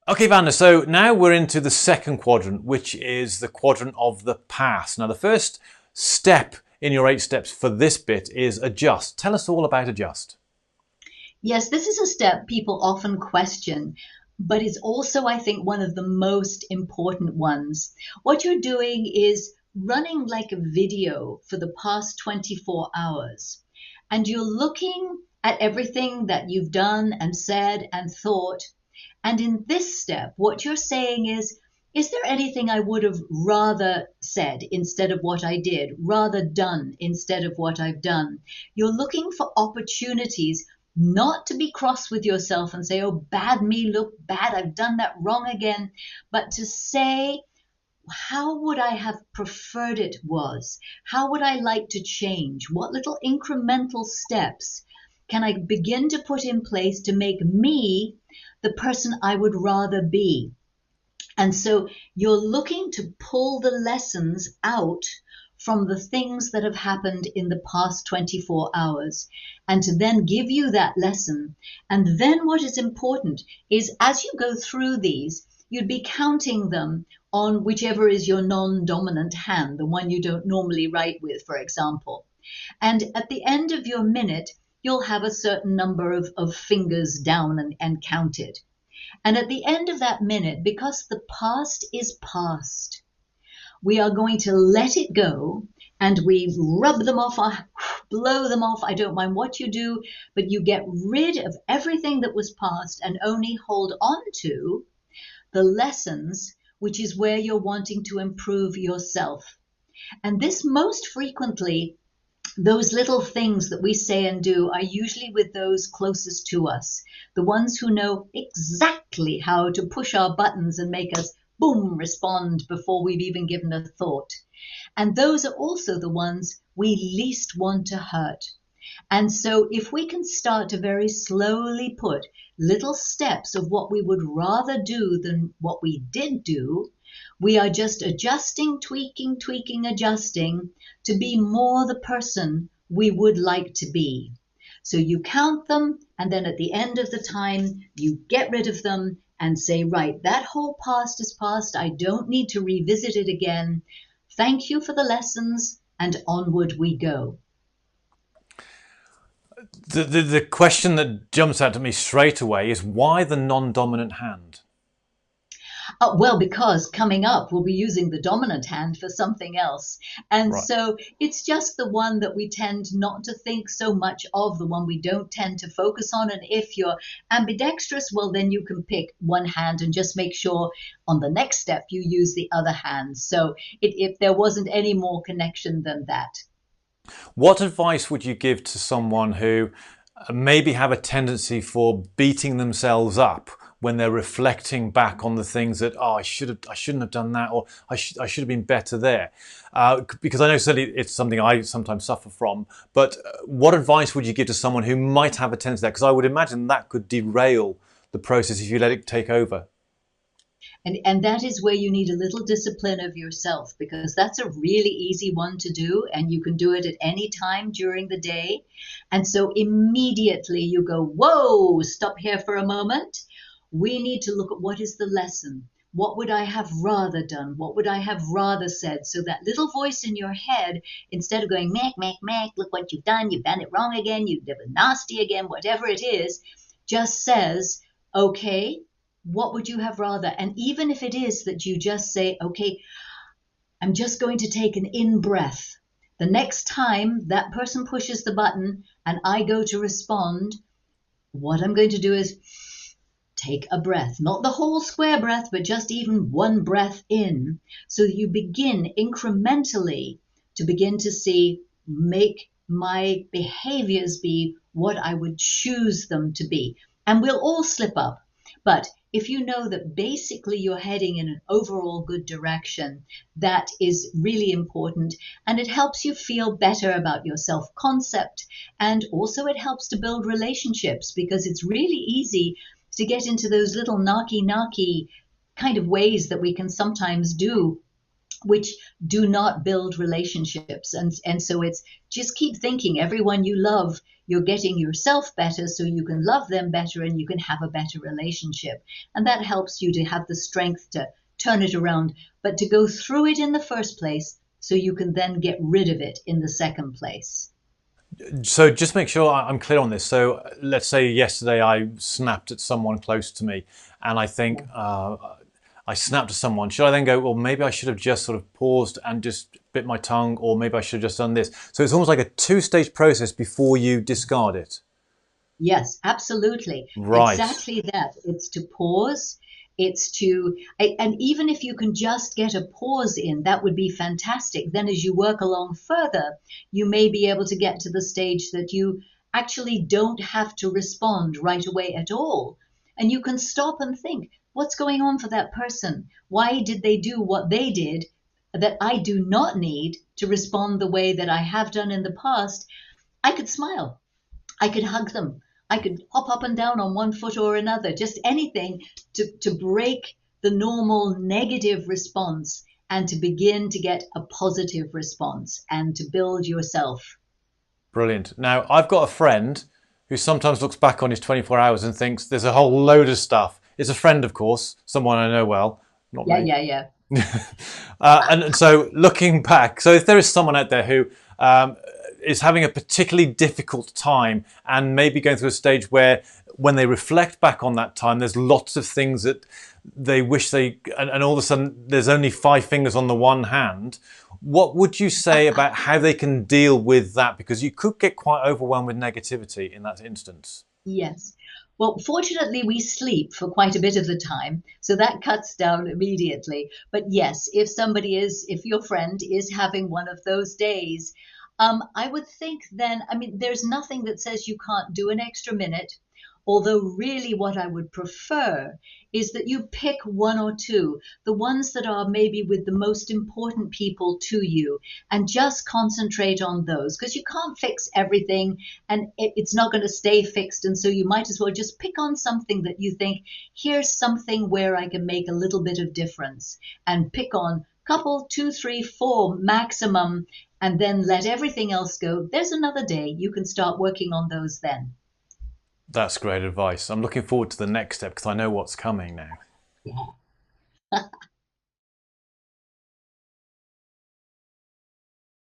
Okay, Vanda, so now we're into the second quadrant, which is the quadrant of the past. Now, the first step in your 8 steps for this bit is adjust. Tell us all about adjust. Yes, this is a step people often question, but it's also, I think, one of the most important ones. What you're doing is running like a video for the past 24 hours, and you're looking at everything that you've done and said and thought. And in this step, what you're saying is there anything I would have rather said instead of what I did, rather done instead of what I've done? You're looking for opportunities not to be cross with yourself and say, oh, bad me, look bad, I've done that wrong again, but to say, how would I have preferred it was? How would I like to change? What little incremental steps can I begin to put in place to make me the person I would rather be? And so you're looking to pull the lessons out from the things that have happened in the past 24 hours and to then give you that lesson. And then what is important is as you go through these, you'd be counting them on whichever is your non-dominant hand, the one you don't normally write with, for example. And at the end of your minute, you'll have a certain number of fingers down and counted. And at the end of that minute, because the past is past, we are going to let it go and we rub them off, blow them off. I don't mind what you do, but you get rid of everything that was past and only hold on to the lessons, which is where you're wanting to improve yourself. And this most frequently, those little things that we say and do are usually with those closest to us, the ones who know exactly how to push our buttons and make us boom respond before we've even given a thought. And those are also the ones we least want to hurt. And so if we can start to very slowly put little steps of what we would rather do than what we did do, we are just adjusting, tweaking, adjusting to be more the person we would like to be. So you count them, and then at the end of the time, you get rid of them and say, right, that whole past is past. I don't need to revisit it again. Thank you for the lessons, and onward we go. The question that jumps out to me straight away is why the non-dominant hand? Well, because coming up, we'll be using the dominant hand for something else. And Right. so it's just the one that we tend not to think so much of, the one we don't tend to focus on. And if you're ambidextrous, well, then you can pick one hand and just make sure on the next step you use the other hand. So if there wasn't any more connection than that. What advice would you give to someone who maybe have a tendency for beating themselves up when they're reflecting back on the things that I shouldn't have done that, or I should have been better there? Because I know certainly it's something I sometimes suffer from. But what advice would you give to someone who might have a tendency to that? Because I would imagine that could derail the process if you let it take over. And that is where you need a little discipline of yourself, because that's a really easy one to do and you can do it at any time during the day. And so immediately you go, whoa, stop here for a moment. We need to look at what is the lesson. What would I have rather done? What would I have rather said? So that little voice in your head, instead of going, mac, look what you've done it wrong again, you did it nasty again, whatever it is, just says, okay, what would you have rather? And even if it is that you just say, okay, I'm just going to take an in breath. The next time that person pushes the button and I go to respond, what I'm going to do is take a breath, not the whole square breath, but just even one breath in. So you begin incrementally to begin to see, make my behaviors be what I would choose them to be. And we'll all slip up. But if you know that basically you're heading in an overall good direction, that is really important. And it helps you feel better about your self concept. And also, it helps to build relationships because it's really easy to get into those little knocky kind of ways that we can sometimes do which do not build relationships. And so it's just keep thinking everyone you love, you're getting yourself better so you can love them better and you can have a better relationship. And that helps you to have the strength to turn it around, but to go through it in the first place so you can then get rid of it in the second place. So just make sure I'm clear on this. So let's say yesterday I snapped at someone close to me, and I think I snapped at someone. Should I then go, well, maybe I should have just sort of paused and just bit my tongue, or maybe I should have just done this? So it's almost like a two-stage process before you discard it. Yes, absolutely. Right. Exactly that. It's to pause. It's to, and even if you can just get a pause in, that would be fantastic. Then as you work along further, you may be able to get to the stage that you actually don't have to respond right away at all. And you can stop and think, what's going on for that person? Why did they do what they did that I do not need to respond the way that I have done in the past? I could smile. I could hug them. I could hop up and down on one foot or another, just anything to break the normal negative response and to begin to get a positive response and to build yourself. Brilliant. Now, I've got a friend who sometimes looks back on his 24 hours and thinks there's a whole load of stuff. It's a friend, of course, someone I know well, not Yeah, me. yeah, yeah. And so looking back, so if there is someone out there who is having a particularly difficult time and maybe going through a stage where when they reflect back on that time, there's lots of things that they wish and all of a sudden there's only five fingers on the one hand. What would you say about how they can deal with that? Because you could get quite overwhelmed with negativity in that instance. Yes. Well, fortunately, we sleep for quite a bit of the time, so that cuts down immediately. But yes, if your friend is having one of those days, I would think then, I mean, there's nothing that says you can't do an extra minute. Although, really, what I would prefer is that you pick one or two, the ones that are maybe with the most important people to you, and just concentrate on those because you can't fix everything and it's not going to stay fixed. And so you might as well just pick on something that you think, here's something where I can make a little bit of difference, and pick on couple, two, three, four maximum, and then let everything else go. There's another day. You can start working on those then. That's great advice. I'm looking forward to the next step because I know what's coming now. Yeah.